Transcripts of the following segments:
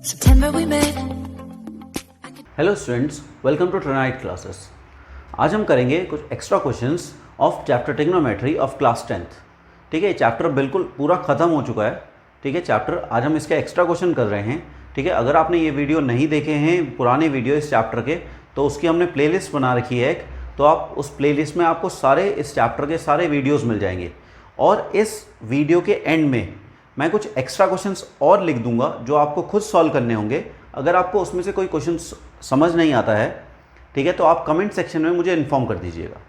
September we met. Hello students, welcome to Trinite classes. आज हम करेंगे कुछ extra questions of chapter trigonometry of class 10th। ठीक है, चैप्टर बिल्कुल पूरा ख़त्म हो चुका है। ठीक है, चैप्टर आज हम इसके एक्स्ट्रा क्वेश्चन कर रहे हैं। ठीक है, अगर आपने ये वीडियो नहीं देखे हैं, पुराने वीडियो इस चैप्टर के, तो उसकी हमने प्लेलिस्ट बना रखी है एक, तो आप उस प्लेलिस्ट में आपको सारे इस चैप्टर के सारे वीडियोज़ मिल जाएंगे। और इस वीडियो के एंड में मैं कुछ एक्स्ट्रा क्वेश्चंस और लिख दूंगा जो आपको खुद सॉल्व करने होंगे। अगर आपको उसमें से कोई क्वेश्चन समझ नहीं आता है, ठीक है, तो आप कमेंट सेक्शन में मुझे इन्फॉर्म कर दीजिएगा।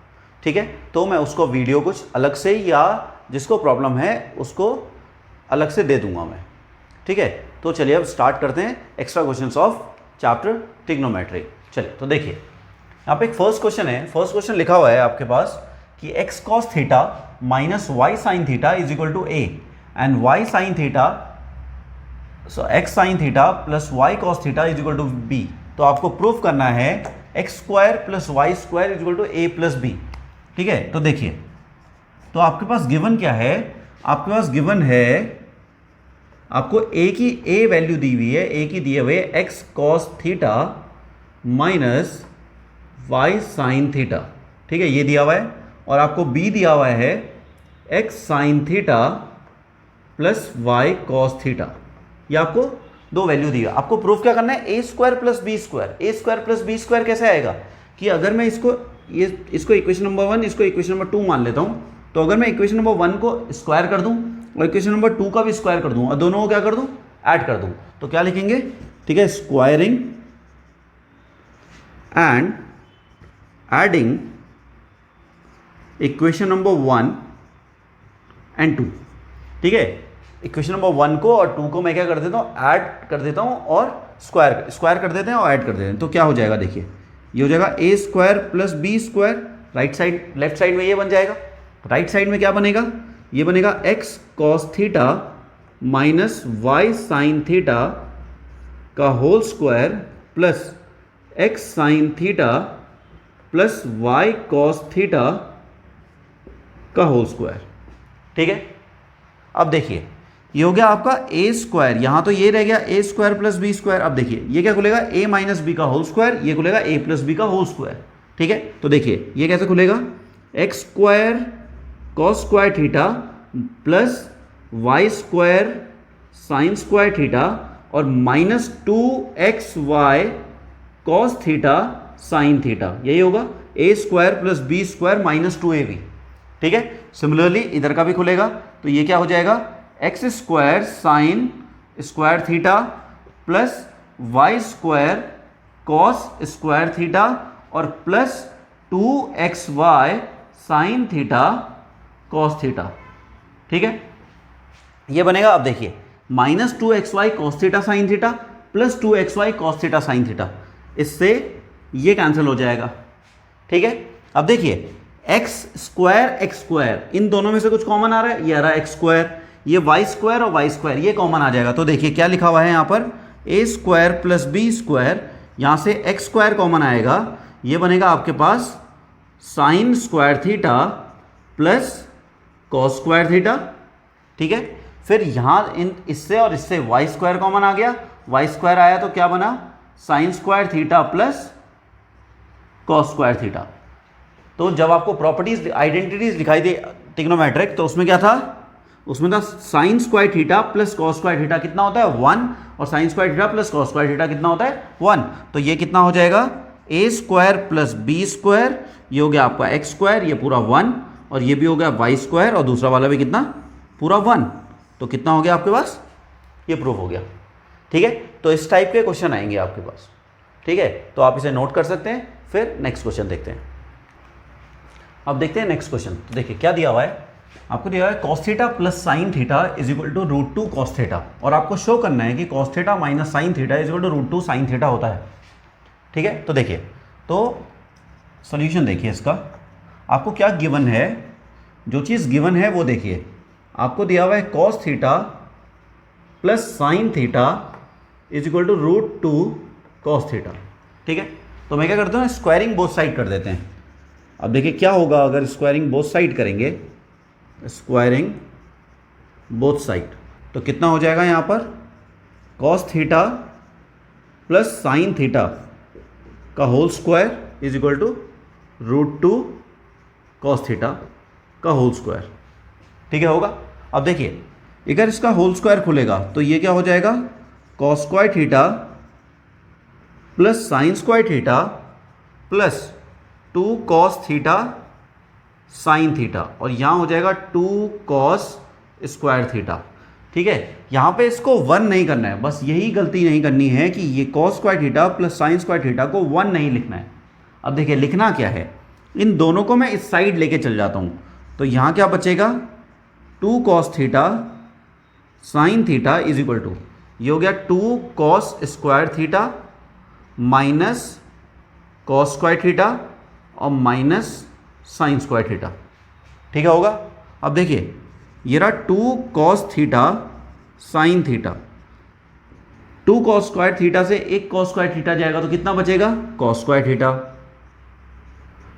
ठीक है, तो मैं उसको वीडियो कुछ अलग से या जिसको प्रॉब्लम है उसको अलग से दे दूंगा मैं। ठीक है, तो चलिए अब स्टार्ट करते हैं extra questions of chapter trigonometry. चलिए तो देखिए, यहाँ पे एक फर्स्ट क्वेश्चन है। फर्स्ट क्वेश्चन लिखा हुआ है आपके पास कि x cos theta minus Y sine theta is equal to a and y sin theta, so x sin theta plus y cos theta is equal to b। तो आपको proof करना है x square plus Y square is equal to a plus b. ठीक है, तो देखिए, तो आपके पास गिवन क्या है? आपके पास गिवन है, आपको a की a वैल्यू दी हुई है, a की दिए हुए x cos theta minus y sin theta. ठीक है, ये दिया हुआ है। और आपको b दिया हुआ है x sin theta plus Y cos theta. ये आपको दो वैल्यू दी है। आपको प्रूफ क्या करना है? ए स्क्वायर प्लस बी स्क्वायर। ए स्क्वायर प्लस बी स्क्वायर कैसे आएगा कि अगर मैं इसको इक्वेशन नंबर 1, इसको इक्वेशन नंबर 2 मान लेता हूँ, तो अगर मैं इक्वेशन नंबर 1 को स्क्वायर कर दूँ और इक्वेशन नंबर 2 का भी स्क्वायर कर दूँ और दोनों को क्या कर दूँ, ऐड कर दूँ, तो क्या लिखेंगे? ठीक है, squaring and adding equation number 1 and 2। ठीक है, इक्वेशन नंबर 1 को और 2 को मैं क्या कर देता हूँ, ऐड कर देता हूँ और स्क्वायर कर देते हैं और ऐड कर देते हैं। तो क्या हो जाएगा? देखिए, ये हो जाएगा A square plus B square. Right side, left side में ये बन जाएगा। राइट साइड में क्या बनेगा? ये बनेगा X cos theta minus Y sine theta का whole square plus X sine theta plus Y cos theta का होल स्क्वायर। ठीक है, अब देखिए, ये हो गया आपका ए स्क्वायर, यहां तो ये रह गया A square plus B square. अब देखिए, ये क्या खुलेगा? ए माइनस बी का होल स्क्वायर, ये खुलेगा ए प्लस बी का होल स्क्वायर। ठीक है, तो देखिए ये कैसे खुलेगा? X square cos square theta plus Y square sine square theta और minus 2xy cos theta sine theta, यही होगा A square plus B square minus 2ab। ठीक है, सिमिलरली इधर का भी खुलेगा, तो ये क्या हो जाएगा? X square sine square theta plus Y square cos square theta और plus 2xy sine theta cos theta. ठीक है, ये बनेगा। अब देखिए, minus 2xy cos theta sine theta plus 2xy cos theta sine theta, इससे ये कैंसिल हो जाएगा। ठीक है, अब देखिए, एक्स स्क्वायर, इन दोनों में से कुछ कॉमन आ रहा है, ये आ रहा है एक्स स्क्वायर, ये वाई स्क्वायर और वाई स्क्वायर, ये कॉमन आ जाएगा। तो देखिए क्या लिखा हुआ है यहाँ पर, A square plus B square, यहाँ से एक्स स्क्वायर कॉमन आएगा, ये बनेगा आपके पास sine square theta plus cos square theta. ठीक है, फिर यहाँ इससे और इससे वाई स्क्वायर कॉमन आ गया, वाई स्क्वायर आया तो क्या बना? Sign square theta plus cos square theta. तो जब आपको प्रॉपर्टीज आइडेंटिटीज दिखाई दे ट्रिग्नोमेट्रिक, तो उसमें क्या था? उसमें था sign square theta plus cos square theta कितना होता है? 1, और sign square theta plus cos square theta कितना होता है? 1। तो ये कितना हो जाएगा? A square plus B square, ये हो गया आपका एक्स स्क्वायर, ये पूरा 1, और ये भी हो गया वाई स्क्वायर, और दूसरा वाला भी कितना? पूरा 1। तो कितना हो गया आपके पास? ये प्रूफ हो गया। ठीक है, तो इस टाइप के क्वेश्चन आएंगे आपके पास। ठीक है, तो आप इसे नोट कर सकते हैं। फिर नेक्स्ट क्वेश्चन देखते हैं। अब देखते हैं नेक्स्ट क्वेश्चन। तो देखिए क्या दिया हुआ है, आपको दिया हुआ है cos theta plus sine theta is equal to √2 cos theta, और आपको शो करना है कि cos theta minus sine theta is equal to √2 sine theta होता है। ठीक है, तो देखिए, तो सॉल्यूशन देखिए इसका, आपको क्या गिवन है, जो चीज़ गिवन है वो देखिए। आपको दिया हुआ है cos theta plus sine theta is equal to √2 cos theta. ठीक है, तो मैं क्या करता हूँ, स्क्वायरिंग बोथ साइड कर देते हैं। अब देखिए क्या होगा अगर स्क्वायरिंग बोथ साइड करेंगे, स्क्वायरिंग बोथ साइड, तो कितना हो जाएगा यहाँ पर cos theta plus sine theta का whole square is equal to √2 cos theta का होल स्क्वायर। ठीक है, होगा। अब देखिए अगर इसका होल स्क्वायर खुलेगा तो ये क्या हो जाएगा cos square theta plus sine square theta plus 2 cos theta sine theta, और यहाँ हो जाएगा 2 कॉस स्क्वायर थीटा। ठीक है, यहाँ पे इसको 1 नहीं करना है, बस यही गलती नहीं करनी है कि ये cos square theta plus sine square theta को 1 नहीं लिखना है। अब देखिए लिखना क्या है, इन दोनों को मैं इस साइड लेके चल जाता हूँ, तो यहाँ क्या बचेगा 2 cos theta sine theta is equal to, ये हो गया 2 cos square theta minus cos square theta और माइनस साइन स्क्वायर थीटा। ठीक है, होगा। अब देखिए ये रहा 2 cos theta sine theta, 2 cos square theta से 1 कॉस स्क्वायर थीटा जाएगा तो कितना बचेगा कॉस स्क्वायर थीटा।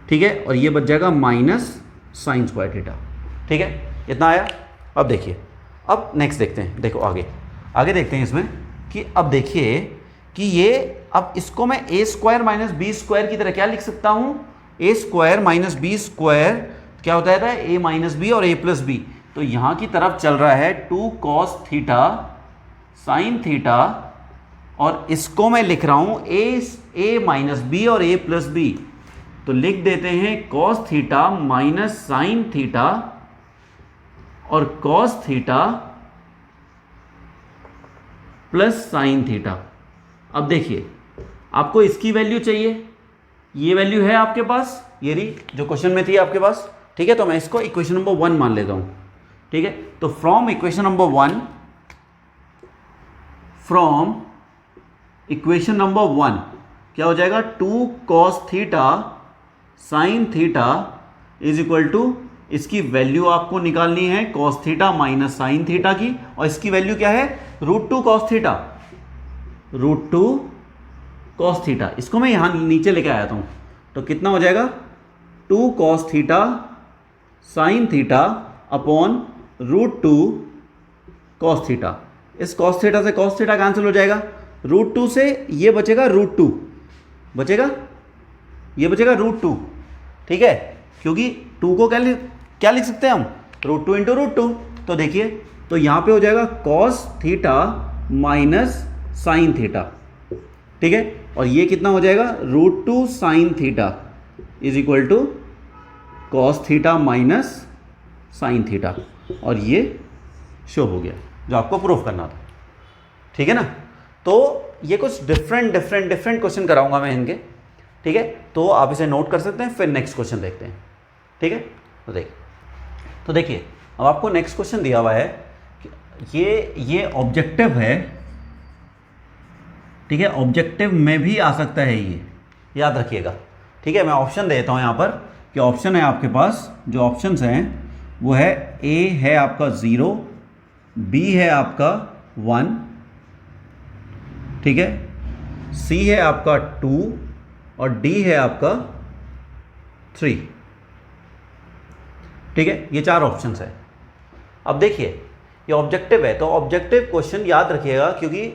ठीक है, और ये बच जाएगा माइनस साइन स्क्वायर थीटा। ठीक है, इतना आया। अब देखिए, अब नेक्स्ट देखते हैं, देखो आगे देखते हैं इसमें कि अब देखिए कि ये अब इसको मैं a square minus b square की तरह क्या लिख सकता हूँ, a square minus b square क्या होता है a माइनस बी और a प्लस बी, तो यहाँ की तरफ चल रहा है 2 कॉस थीटा साइन थीटा, और इसको मैं लिख रहा हूँ a माइनस बी और a प्लस बी, तो लिख देते हैं cos theta minus sine theta और cos theta plus sine theta. अब देखिए आपको इसकी वैल्यू चाहिए, ये वैल्यू है आपके पास, ये रही जो क्वेश्चन में थी आपके पास। ठीक है, तो मैं इसको इक्वेशन नंबर 1 मान लेता हूँ। ठीक है, तो फ्रॉम इक्वेशन नंबर 1 क्या हो जाएगा 2 cos theta sine theta is equal to, इसकी वैल्यू आपको निकालनी है cos theta minus sine theta की, और इसकी वैल्यू क्या है √2 कॉस थीटा, √2 कॉस थीटा। इसको मैं यहां नीचे लेके आया हूं, तो कितना हो जाएगा 2 cos theta sine theta upon √2 cos theta. इस कॉस थीटा से कॉस थीटा कैंसिल हो जाएगा, √2 से ये बचेगा √2 बचेगा, ये बचेगा √2। ठीक है, क्योंकि 2 को क्या लिख सकते हैं हम √2 इंटू √2, तो देखिए तो यहाँ पे हो जाएगा cos theta minus sine theta. ठीक है, और ये कितना हो जाएगा √2 sine theta is equal to cos theta minus sine theta, और ये शो हो गया जो आपको प्रूफ करना था। ठीक है ना, तो ये कुछ डिफरेंट क्वेश्चन कराऊंगा मैं इनके। ठीक है, तो आप इसे नोट कर सकते हैं, फिर नेक्स्ट क्वेश्चन देखते हैं। ठीक है, तो देखिए अब आपको नेक्स्ट क्वेश्चन दिया हुआ है कि ये ऑब्जेक्टिव है। ठीक है, ऑब्जेक्टिव में भी आ सकता है, ये याद रखिएगा। ठीक है, मैं ऑप्शन देता हूँ यहाँ पर कि ऑप्शन है आपके पास, जो ऑप्शंस हैं वो है ए है आपका 0, बी है आपका 1, ठीक है, सी है आपका 2 और डी है आपका 3। ठीक है, ये 4 ऑप्शंस है। अब देखिए ये ऑब्जेक्टिव है, तो ऑब्जेक्टिव क्वेश्चन याद रखिएगा, क्योंकि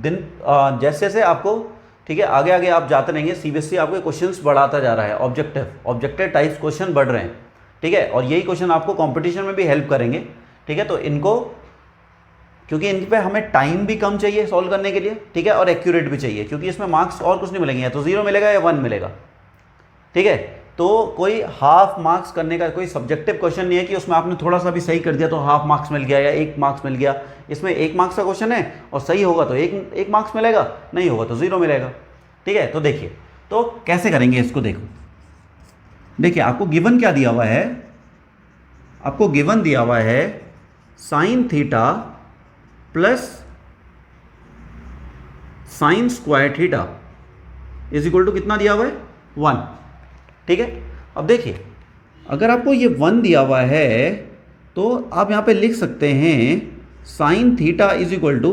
जैसे जैसे आपको ठीक है आगे आप जाते रहेंगे, सीबीएसई आपके क्वेश्चंस बढ़ाता जा रहा है, ऑब्जेक्टिव टाइप्स क्वेश्चन बढ़ रहे हैं। ठीक है, और यही क्वेश्चन आपको कंपटीशन में भी हेल्प करेंगे। ठीक है, तो इनको क्योंकि इन पे हमें टाइम भी कम चाहिए सॉल्व करने के लिए, ठीक है, और एक्यूरेट भी चाहिए, क्योंकि इसमें मार्क्स और कुछ नहीं मिलेंगे, या तो 0 मिलेगा या 1 मिलेगा। ठीक है, तो कोई हाफ मार्क्स करने का कोई सब्जेक्टिव क्वेश्चन नहीं है कि उसमें आपने थोड़ा सा भी सही कर दिया तो हाफ मार्क्स मिल गया या 1 मार्क्स मिल गया। इसमें 1 मार्क्स का क्वेश्चन है और सही होगा तो एक मार्क्स मिलेगा, नहीं होगा तो 0 मिलेगा। ठीक है, तो देखिए तो कैसे करेंगे इसको, देखिए आपको गिवन क्या दिया हुआ है, आपको गिवन दिया हुआ है sine theta plus sine square theta is equal to कितना दिया हुआ है 1। ठीक है, अब देखिए अगर आपको ये 1 दिया हुआ है तो आप यहाँ पे लिख सकते हैं sine theta is equal to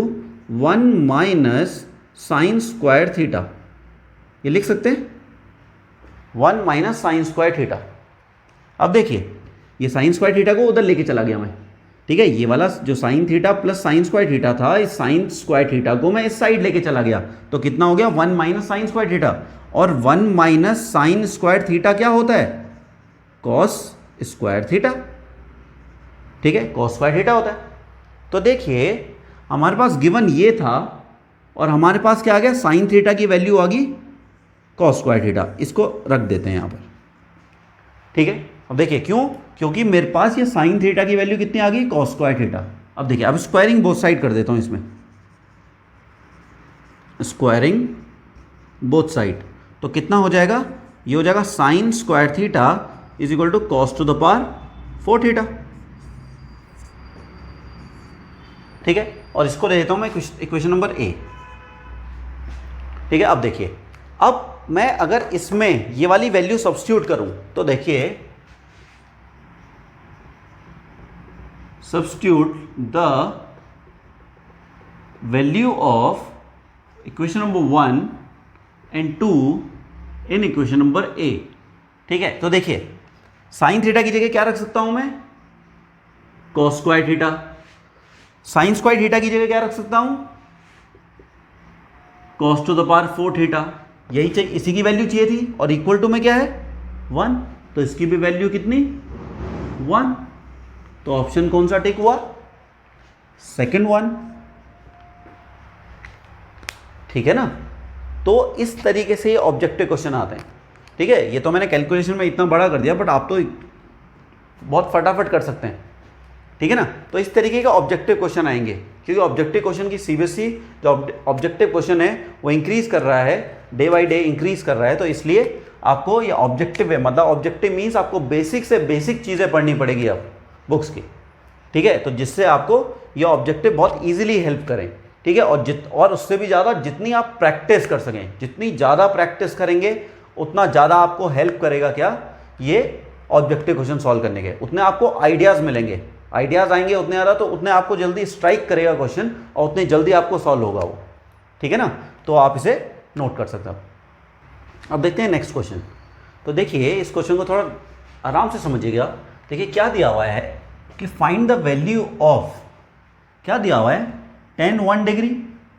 1 minus sine square theta, ये लिख सकते हैं। 1 माइनस साइन स्क्वायर थीटा। अब देखिए ये साइन स्क्वायर थीटा को उधर लेके चला गया मैं, ठीक है, ये वाला जो sign theta plus sine square theta था, इस साइन स्क्वायर थीटा को मैं इस साइड लेके चला गया, तो कितना हो गया 1 माइनस साइन स्क्वायर थीटा। और 1 माइनस साइन स्क्वायर थीटा क्या होता है, कॉस स्क्वायर थीटा, ठीक है, कॉस स्क्वायर थीटा होता है। तो देखिए हमारे पास गिवन ये था और हमारे पास क्या आ गया, साइन थीटा की वैल्यू आ गई कॉस स्क्वायर थीटा। इसको रख देते हैं यहाँ पर, ठीक है। अब देखिए क्यों, क्योंकि मेरे पास ये साइन थीटा की वैल्यू कितनी आ गई, कॉस स्क्वायर थीटा। अब देखिए अब स्क्वायरिंग बोथ साइड कर देता हूँ इसमें, स्क्वायरिंग बोथ साइड, तो कितना हो जाएगा, ये हो जाएगा sine square theta is equal to cos to the power 4 theta, ठीक है। और इसको ले लेता हूं मैं इक्वेशन नंबर ए, ठीक है। अब देखिए अब मैं अगर इसमें ये वाली वैल्यू सब्स्टिट्यूट करूं तो देखिए, substitute the value of equation number 1 and 2 in equation number A, ठीक है। तो देखिए साइन थीटा की जगह क्या रख सकता हूं मैं, cos square theta. Sign square theta की जगह क्या रख सकता हूं, cos to the power 4 theta. यही चाहिए, इसी की वैल्यू चाहिए थी, और इक्वल टू में क्या है 1, तो इसकी भी वैल्यू कितनी 1, तो ऑप्शन कौन सा टिक हुआ, सेकंड वन, ठीक है ना। तो इस तरीके से ऑब्जेक्टिव क्वेश्चन आते हैं, ठीक है। ये तो मैंने कैलकुलेशन में इतना बड़ा कर दिया, बट आप तो बहुत फटाफट कर सकते हैं, ठीक है ना। तो इस तरीके का ऑब्जेक्टिव क्वेश्चन आएंगे, क्योंकि ऑब्जेक्टिव क्वेश्चन की सीबीएसई जो ऑब्जेक्टिव क्वेश्चन है वो इंक्रीज कर रहा है, डे बाय डे इंक्रीज कर रहा है। तो इसलिए आपको ये ऑब्जेक्टिव है, मतलब ऑब्जेक्टिव मीन्स आपको बेसिक से बेसिक चीज़ें पढ़नी पड़ेगी अब बुक्स की, ठीक है। तो जिससे आपको ये ऑब्जेक्टिव बहुत ईजिली हेल्प करें, ठीक है। और उससे भी ज़्यादा जितनी आप प्रैक्टिस कर सकें, जितनी ज़्यादा प्रैक्टिस करेंगे उतना ज़्यादा आपको हेल्प करेगा क्या, ये ऑब्जेक्टिव क्वेश्चन सॉल्व करने के, उतने आपको आइडियाज़ मिलेंगे, आइडियाज़ आएंगे उतने ज़्यादा, तो उतने आपको जल्दी स्ट्राइक करेगा क्वेश्चन और उतनी जल्दी आपको सॉल्व होगा वो, ठीक है ना। तो आप इसे नोट कर सकते हो। अब देखते हैं नेक्स्ट क्वेश्चन। तो देखिए इस क्वेश्चन को थोड़ा आराम से समझिएगा। देखिए क्या दिया हुआ है कि फाइंड द वैल्यू ऑफ, क्या दिया हुआ है, tan 1 degree,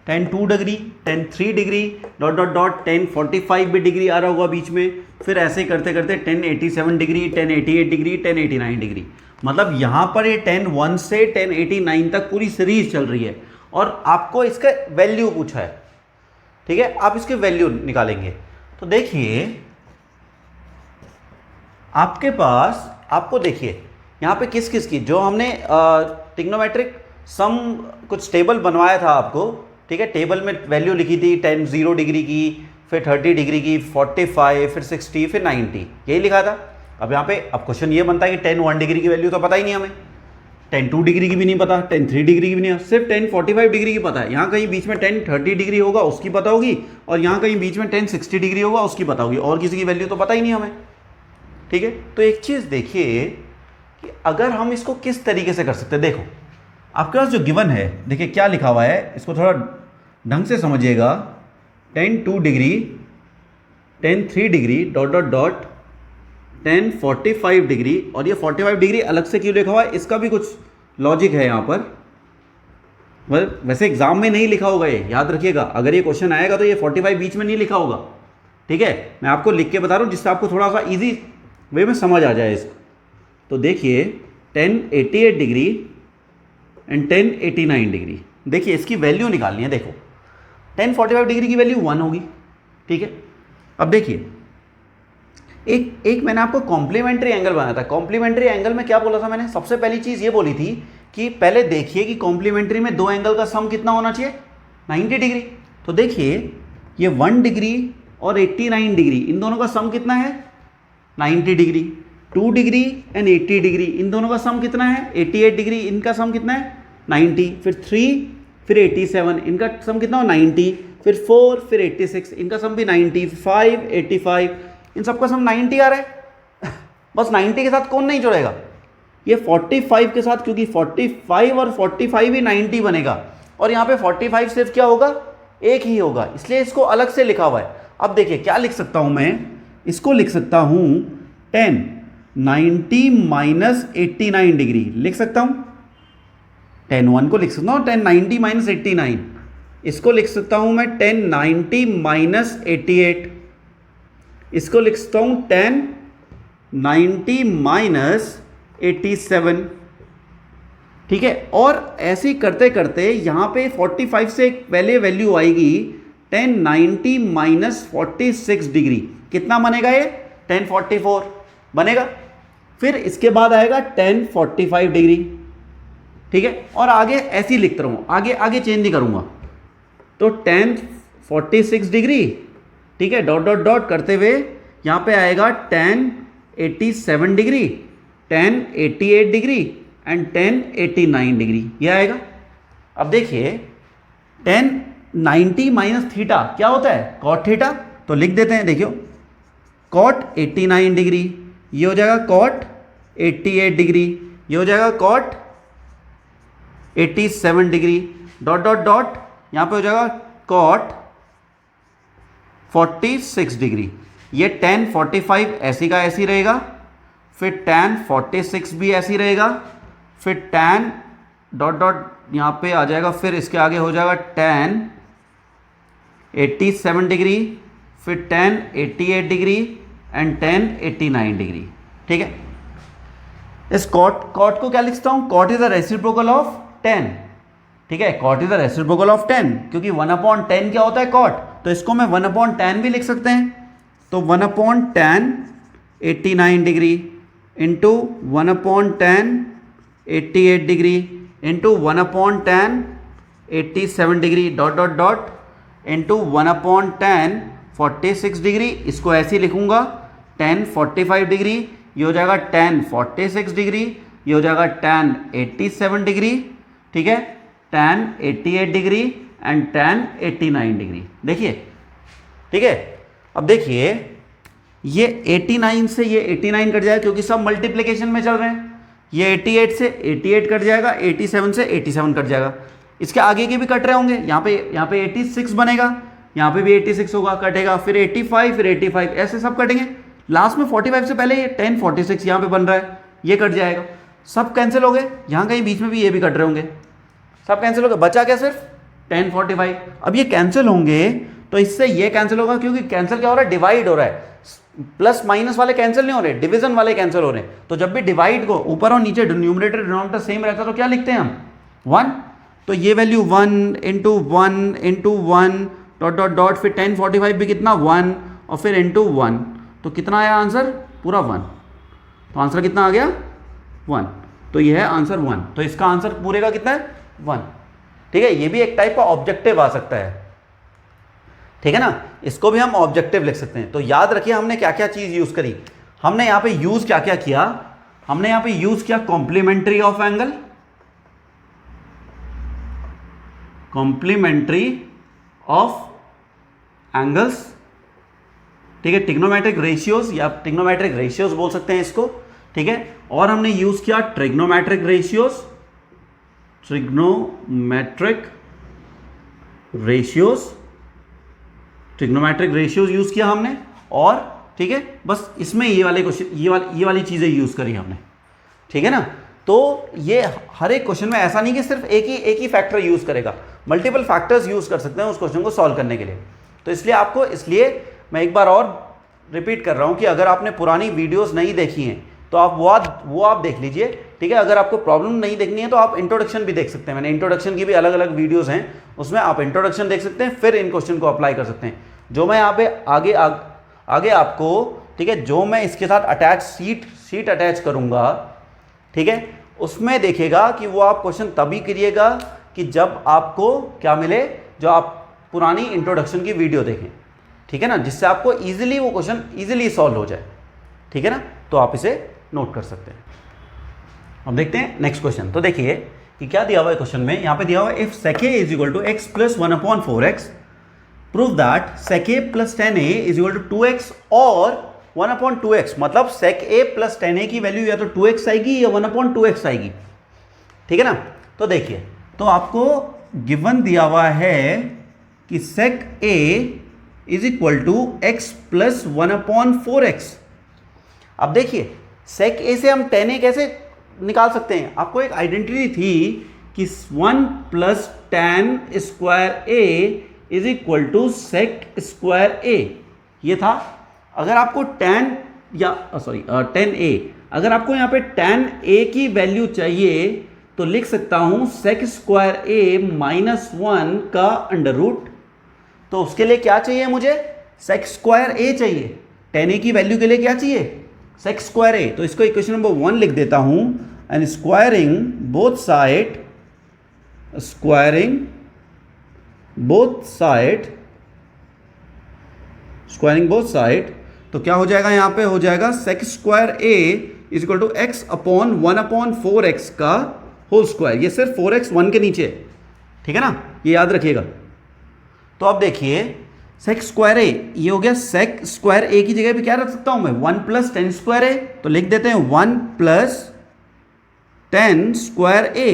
tan 2 degree, tan 3 degree, dot dot dot tan 45 भी डिग्री आ रहा होगा बीच में, फिर ऐसे करते करते tan 87 degree, tan 88 degree, tan 89 degree. मतलब यहाँ पर ये tan 1 से tan 89 तक पूरी सीरीज चल रही है और आपको इसका वैल्यू पूछा है, ठीक है। आप इसके वैल्यू निकालेंगे। तो देखिए आपके पास, आपको देखिए यहाँ पे किस किस की, जो हमने ट्रिग्नोमेट्रिक सम कुछ टेबल बनवाया था आपको, ठीक है। टेबल में वैल्यू लिखी थी tan 0 डिग्री की, फिर 30 डिग्री की, 45, फिर 60, फिर 90, यही लिखा था। अब यहाँ पे अब क्वेश्चन ये बनता है कि tan 1 डिग्री की वैल्यू तो पता ही नहीं हमें, tan 2 डिग्री की भी नहीं पता, tan 3 डिग्री की भी नहीं, सिर्फ tan 45 डिग्री की पता है। यहाँ कहीं बीच में tan 30 डिग्री होगा उसकी पता होगी, और यहाँ कहीं बीच में tan 60 डिग्री होगा उसकी पता होगी, और किसी की वैल्यू तो पता ही नहीं हमें, ठीक है। तो एक चीज़ देखिए कि अगर हम इसको किस तरीके से कर सकते हैं, देखो आपके पास जो गिवन है, देखिए क्या लिखा हुआ है, इसको थोड़ा ढंग से समझिएगा। tan 2 degree, tan 3 degree, dot dot dot tan 45 degree, और ये 45 डिग्री अलग से क्यों लिखा हुआ है, इसका भी कुछ लॉजिक है यहाँ पर। मतलब वैसे एग्जाम में नहीं लिखा होगा, ये याद रखिएगा, अगर ये क्वेश्चन आएगा तो ये 45 बीच में नहीं लिखा होगा, ठीक है। मैं आपको लिख के बता रहा हूँ जिससे आपको थोड़ा सा इजी वे में समझ आ जाए इसको। तो देखिए tan 88 degree and tan 89 degree, देखिए इसकी वैल्यू निकालनी है। देखो tan 45 डिग्री की वैल्यू 1 होगी, ठीक है। अब देखिए एक मैंने आपको कॉम्प्लीमेंट्री एंगल बनाया था। कॉम्प्लीमेंट्री एंगल में क्या बोला था मैंने, सबसे पहली चीज़ ये बोली थी कि पहले देखिए कि कॉम्प्लीमेंट्री में दो एंगल का सम कितना होना चाहिए, 90 डिग्री। तो देखिए ये 1 डिग्री और 89 डिग्री, इन दोनों का सम कितना है, 90 डिग्री। 2 डिग्री एंड 80 डिग्री, इन दोनों का सम कितना है, 88 डिग्री, इनका सम कितना है, 90। फिर 3, फिर 87, इनका सम कितना हो, 90। फिर 4, फिर 86, इनका सम भी 90। 5, 85, इन सबका सम 90 आ रहा है। बस 90 के साथ कौन नहीं जुड़ेगा, ये 45 के साथ, क्योंकि 45 और 45 ही 90 बनेगा, और यहाँ पे 45 सिर्फ क्या होगा, एक ही होगा, इसलिए इसको अलग से लिखा हुआ है। अब देखिए क्या लिख सकता हूँ मैं, इसको लिख सकता हूँ tan 90 माइनस 89 डिग्री लिख सकता हूँ। tan 1 को लिख सकता हूँ tan 90 माइनस 89, इसको लिख सकता हूँ मैं tan 90 माइनस 88, इसको लिख सकता हूँ tan 90 माइनस 87। ठीक है, और ऐसे ही करते करते यहाँ पे 45 से एक पहले वैल्यू आएगी tan 90 माइनस 46 डिग्री, कितना बनेगा ये tan 44 बनेगा। फिर इसके बाद आएगा tan 45 डिग्री। ठीक है, और आगे ऐसे ही लिखता रहूँ, आगे आगे चेंज नहीं करूँगा। तो tan 46 डिग्री, ठीक है, डॉट डॉट डॉट करते हुए यहाँ पे आएगा tan 87 degree, tan 88 degree and tan 89 degree, ये आएगा। अब देखिए tan 90 माइनस थीटा क्या होता है, cot थीटा, तो लिख देते हैं, देखियो cot 89 डिग्री, ये हो जाएगा cot 88 डिग्री, ये हो जाएगा cot 87 degree, dot dot dot यहाँ पे हो जाएगा cot 46 डिग्री। ये tan 45 ऐसी का ऐसी रहेगा, फिर tan 46 भी ऐसी रहेगा, फिर tan डॉट डॉट यहाँ पे आ जाएगा, फिर इसके आगे हो जाएगा tan 87 डिग्री, फिर tan 88 degree and tan 89 degree. ठीक है, इस cot को क्या लिखता हूँ, cot is the reciprocal of tan। ठीक है, cot is the reciprocal of tan, क्योंकि 1/10 क्या होता है cot, तो इसको मैं 1/10 भी लिख सकते हैं। तो 1/10 89 degree into 1/10 88 degree into 1/10 87 degree dot dot dot into 1/10 46 degree, इसको ऐसे ही लिखूंगा tan 45 डिग्री, ये हो जाएगा tan 46 डिग्री, ये हो जाएगा tan 87 डिग्री, ठीक है, tan 88 degree and tan 89 degree. देखिए, ठीक है, अब देखिए ये 89 से ये 89 कट जाएगा क्योंकि सब मल्टीप्लिकेशन में चल रहे हैं। ये 88 से 88 कट जाएगा, 87 से 87 कट जाएगा, इसके आगे के भी कट रहे होंगे। यहाँ पे 86 बनेगा, यहाँ पे भी 86 होगा, कटेगा, फिर 85, फिर 85, ऐसे सब कटेंगे। लास्ट में 45 से पहले ये 10 46 यहाँ पे बन रहा है, ये कट जाएगा, सब कैंसिल हो गए। यहाँ कहीं बीच में भी ये भी कट रहे होंगे, सब कैंसिल हो गए, बचा क्या सिर्फ 10 45। अब ये कैंसिल होंगे तो इससे ये कैंसिल होगा, क्योंकि कैंसिल क्या हो रहा है, डिवाइड हो रहा है। प्लस माइनस वाले कैंसिल नहीं हो रहे, डिवीजन वाले कैंसिल हो रहे हैं। तो जब भी डिवाइड को ऊपर और नीचे न्यूमरेटर डिनोमिनेटर सेम रहता है तो क्या लिखते हैं हम 1। तो ये value 1 into 1 into 1 dot dot dot, फिर 10 45 भी कितना 1 और फिर इंटू 1, तो कितना आया आंसर, पूरा 1। तो आंसर कितना आ गया 1, तो ये है आंसर 1। तो इसका आंसर पूरे का कितना है 1। ठीक है, ये भी एक टाइप का ऑब्जेक्टिव आ सकता है, ठीक है ना, इसको भी हम ऑब्जेक्टिव लिख सकते हैं। तो याद रखिए हमने क्या क्या चीज यूज करी। हमने यहां पे यूज क्या क्या किया, हमने यहां पे यूज किया complementary of angle, complementary of angles, ठीक है, ट्रिग्नोमेट्रिक रेशियोज या ट्रिग्नोमेट्रिक रेशियोज बोल सकते हैं इसको, ठीक है। और हमने यूज किया trigonometric ratios, trigonometric ratios, trigonometric ratios use किया हमने। और ठीक है, बस इसमें ये वाले क्वेश्चन, ये वाली चीजें यूज करी हमने, ठीक है ना। तो ये हर एक क्वेश्चन में ऐसा नहीं कि सिर्फ एक ही फैक्टर यूज करेगा, मल्टीपल फैक्टर्स यूज कर सकते हैं उस क्वेश्चन को सॉल्व करने के लिए। तो इसलिए मैं एक बार और रिपीट कर रहा हूं कि अगर आपने पुरानी वीडियोस नहीं देखी हैं तो आप वो आप देख लीजिए, ठीक है। अगर आपको प्रॉब्लम नहीं देखनी है तो आप इंट्रोडक्शन भी देख सकते हैं, मैंने इंट्रोडक्शन की भी अलग अलग वीडियोस हैं, उसमें आप इंट्रोडक्शन देख सकते हैं, फिर इन क्वेश्चन को अप्लाई कर सकते हैं। जो मैं यहाँ पे आगे आपको, ठीक है, जो मैं इसके साथ अटैच सीट अटैच करूँगा, ठीक है, उसमें देखिएगा कि वो आप क्वेश्चन तभी करिएगा कि जब आपको क्या मिले, जो आप पुरानी इंट्रोडक्शन की वीडियो देखें, ठीक है ना, जिससे आपको ईजिली वो क्वेश्चन ईजिली सॉल्व हो जाए, ठीक है ना। तो आप इसे नोट कर सकते हैं। अब देखते हैं नेक्स्ट क्वेश्चन। तो देखिए कि क्या दिया हुआ है क्वेश्चन में, यहाँ पे दिया हुआ है if sec a is equal to x plus 1/4x, prove that sec a plus 10a is equal to 2x और 1/2x। मतलब sec a प्लस 10a की वैल्यू या तो 2x आएगी या 1/2x आएगी, ठीक है ना। तो देखिए, तो आपको गिवन दिया हुआ है कि sec a is equal to x plus 1/4x। अब देखिए सेक ए से हम tan a कैसे निकाल सकते हैं, आपको एक आइडेंटिटी थी कि 1 plus tan square a is equal to sec square a, ये था। अगर आपको tan a, अगर आपको यहाँ पे tan a की वैल्यू चाहिए तो लिख सकता हूं सेक स्क्वायर a माइनस 1 का अंडर रूट। तो उसके लिए क्या चाहिए मुझे, सेक स्क्वायर a चाहिए। tan a की वैल्यू के लिए क्या चाहिए, सेक स्क्वायर a। तो इसको इक्वेशन नंबर 1 लिख देता हूं, एंड स्क्वायरिंग बोथ साइड, तो क्या हो जाएगा, यहां पे हो जाएगा sec square a is equal to x upon 1/4x का होल स्क्वायर। ये सिर्फ 4x 1 के नीचे है, ठीक है ना, ये याद रखिएगा। तो अब देखिए सेक स्क्वायर a, ये हो गया सेक स्क्वायर a की जगह पे क्या रख सकता हूं मैं, 1 प्लस tan स्क्वायर a। तो लिख देते हैं 1 प्लस tan स्क्वायर a,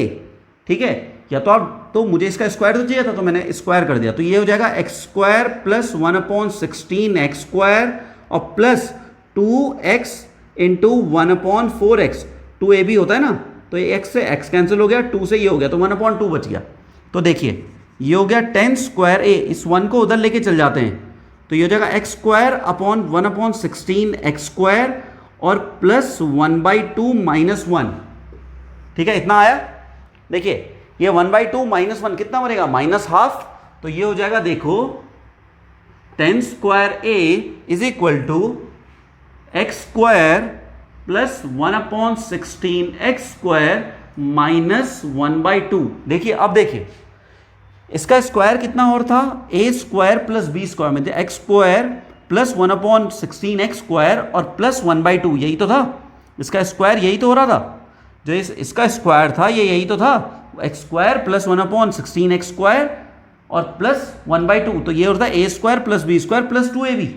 ठीक है। या तो आप, तो मुझे इसका स्क्वायर तो चाहिए था तो मैंने स्क्वायर कर दिया, तो ये हो जाएगा X square plus 1/16 x square और plus 2x into 1/4x। 2ab होता है ना, तो ये x से x कैंसिल हो गया, 2 से ये हो गया, तो 1/2 बच गया। तो देखिए ये हो गया tan स्क्वायर a, इस 1 को उधर लेके चल जाते हैं, तो ये हो जाएगा X square upon 1/16 x square और प्लस 1/2 माइनस 1, ठीक है, इतना आया। देखिए ये 1/2 माइनस 1 कितना बनेगा, माइनस हाफ। तो ये हो जाएगा, देखो tan square a is equal to x square plus 1/16 x square minus 1/2। देखिए अब देखिए इसका स्क्वायर कितना और था, a square plus b square में x square plus 1/16 x square और प्लस 1/2, यही तो था इसका स्क्वायर, यही तो हो रहा था। जो इसका स्क्वायर था ये यही तो था, x square plus 1/16 x square और प्लस 1/2, तो ये होता है a square plus b square plus 2ab।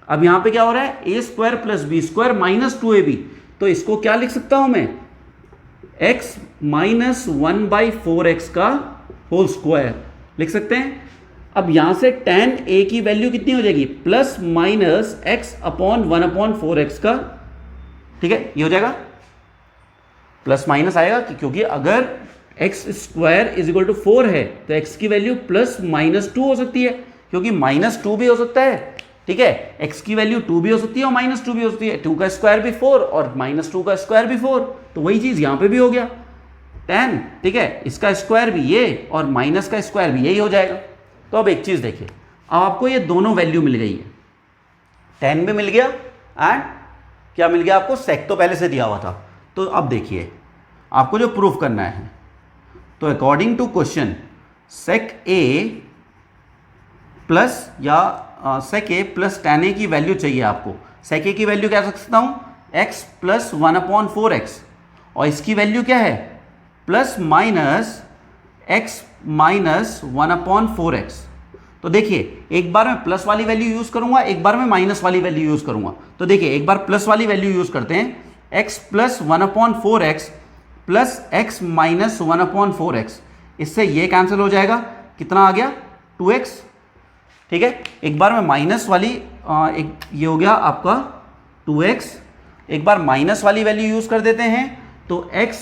अब यहां पे क्या हो रहा है, a square plus b square minus 2ab। तो इसको क्या लिख सकता हूं मैं, x माइनस 1/4x का होल स्क्वायर लिख सकते हैं। अब यहां से tan a की वैल्यू कितनी हो जाएगी, plus minus x upon 1/4x का, ठीक है, ये हो जाएगा। प्लस माइनस आएगा क्योंकि अगर x square is equal to 4 है तो x की वैल्यू प्लस माइनस 2 हो सकती है, क्योंकि माइनस 2 भी हो सकता है, ठीक है, x की वैल्यू 2 भी हो सकती है और माइनस 2 भी हो सकती है। 2 का स्क्वायर भी 4 और माइनस 2 का स्क्वायर भी 4, तो वही चीज यहां पे भी हो गया tan, ठीक है, इसका स्क्वायर भी ये और माइनस का स्क्वायर भी यही हो जाएगा। तो अब एक चीज देखिए, अब आपको ये दोनों वैल्यू मिल गई है, tan भी मिल गया एंड क्या मिल गया आपको, सेक तो पहले से दिया हुआ था। तो अब देखिए आपको जो प्रूफ करना है, तो according to question sec a plus या sec a plus tan a की वैल्यू चाहिए आपको। सेक ए की वैल्यू क्या रख सकता हूं, x प्लस 1/4x, और इसकी वैल्यू क्या है, plus minus x minus 1/4x। तो देखिए एक बार मैं प्लस वाली वैल्यू यूज करूंगा, एक बार मैं माइनस वाली वैल्यू यूज करूंगा। तो देखिए एक बार प्लस वाली वैल्यू यूज करते हैं, x plus 1/4x plus x minus 1/4x, इससे ये कैंसिल हो जाएगा, कितना आ गया 2x, ठीक है। एक बार मैं माइनस वाली एक ये हो गया आपका 2x, एक बार माइनस वाली वैल्यू यूज कर देते हैं, तो x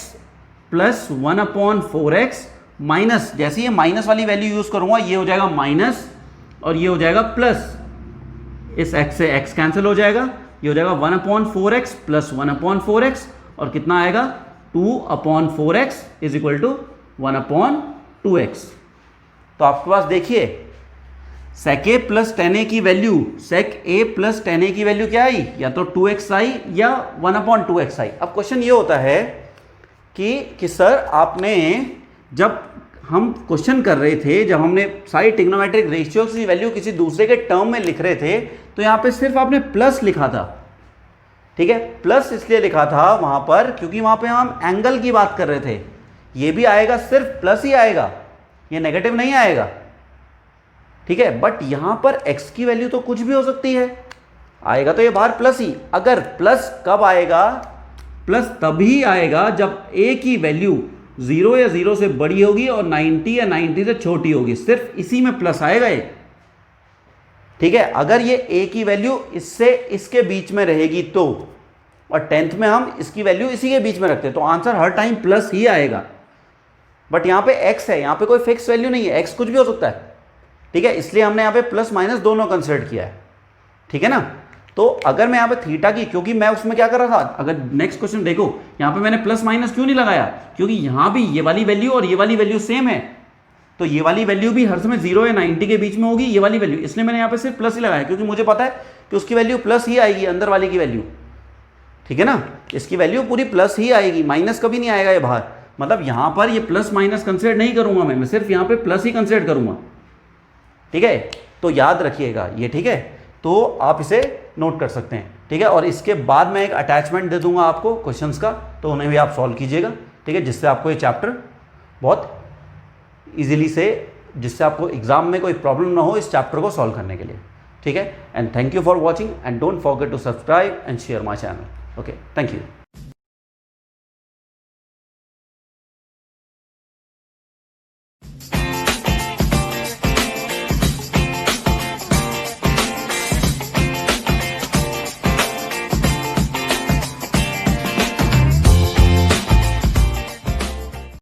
प्लस 1/4x माइनस, जैसे ये माइनस वाली वैल्यू यूज करूंगा ये हो जाएगा माइनस और ये हो जाएगा प्लस, इस x से x कैंसिल हो जाएगा, ये हो जाएगा 1/4x प्लस 1/4x और कितना आएगा 2/4x is equal to 1/2x। तो आपके पास देखिए sec a plus tan a की value, sec a plus tan a की वैल्यू क्या आई, या तो 2x आई या 1/2x आई। अब क्वेश्चन ये होता है कि सर आपने, जब हम क्वेश्चन कर रहे थे, जब हमने सारी ट्रिग्नोमेट्रिक रेशियो की वैल्यू किसी दूसरे के टर्म में लिख रहे थे, तो यहाँ पे सिर्फ आपने प्लस लिखा था, ठीक है। प्लस इसलिए लिखा था वहां पर क्योंकि वहां पे हम एंगल की बात कर रहे थे। ये भी आएगा सिर्फ प्लस ही आएगा, ये नेगेटिव नहीं आएगा, ठीक है। बट यहां पर x की वैल्यू तो कुछ भी हो सकती है, आएगा तो ये बाहर प्लस ही। अगर प्लस कब आएगा, प्लस तभी आएगा जब a की वैल्यू 0 या 0 से बड़ी होगी और 90 या 90 से छोटी होगी, सिर्फ इसी में प्लस आएगा ये, ठीक है, अगर ये a की वैल्यू इससे इसके बीच में रहेगी तो, और 10th में हम इसकी वैल्यू इसी के बीच में रखते हैं, तो आंसर हर टाइम प्लस ही आएगा। बट यहाँ पे x है, यहाँ पे कोई फिक्स वैल्यू नहीं है, x कुछ भी हो सकता है, ठीक है, इसलिए हमने यहाँ पे प्लस माइनस दोनों कंसिडर किया है, ठीक है ना। तो अगर मैं यहाँ पे थीटा की, क्योंकि मैं उसमें क्या कर रहा था, अगर नेक्स्ट क्वेश्चन देखो यहाँ पे मैंने प्लस माइनस क्यों नहीं लगाया, क्योंकि यहाँ भी ये वाली वैल्यू और ये वाली वैल्यू सेम है, तो ये वाली वैल्यू भी हर समय 0 या 90 के बीच में होगी ये वाली वैल्यू, इसलिए मैंने यहाँ पे सिर्फ प्लस ही लगाया, क्योंकि मुझे पता है कि उसकी वैल्यू प्लस ही आएगी, अंदर वाले की वैल्यू, ठीक है ना, इसकी वैल्यू पूरी प्लस ही आएगी, माइनस कभी नहीं आएगा ये बाहर। मतलब यहाँ पर ये प्लस माइनस कंसिडर नहीं करूंगा मैं सिर्फ यहाँ पे प्लस ही कंसिडर करूंगा, ठीक है, तो याद रखिएगा ये, ठीक है, तो आप इसे नोट कर सकते हैं, ठीक है। और इसके बाद मैं एक अटैचमेंट दे दूंगा आपको क्वेश्चंस का, तो उन्हें भी आप सॉल्व कीजिएगा, ठीक है, जिससे आपको ये चैप्टर बहुत इजीली से, जिससे आपको एग्जाम में कोई प्रॉब्लम ना हो इस चैप्टर को सॉल्व करने के लिए, ठीक है। And thank you for watching and don't forget to subscribe and share my channel. Okay, thank you.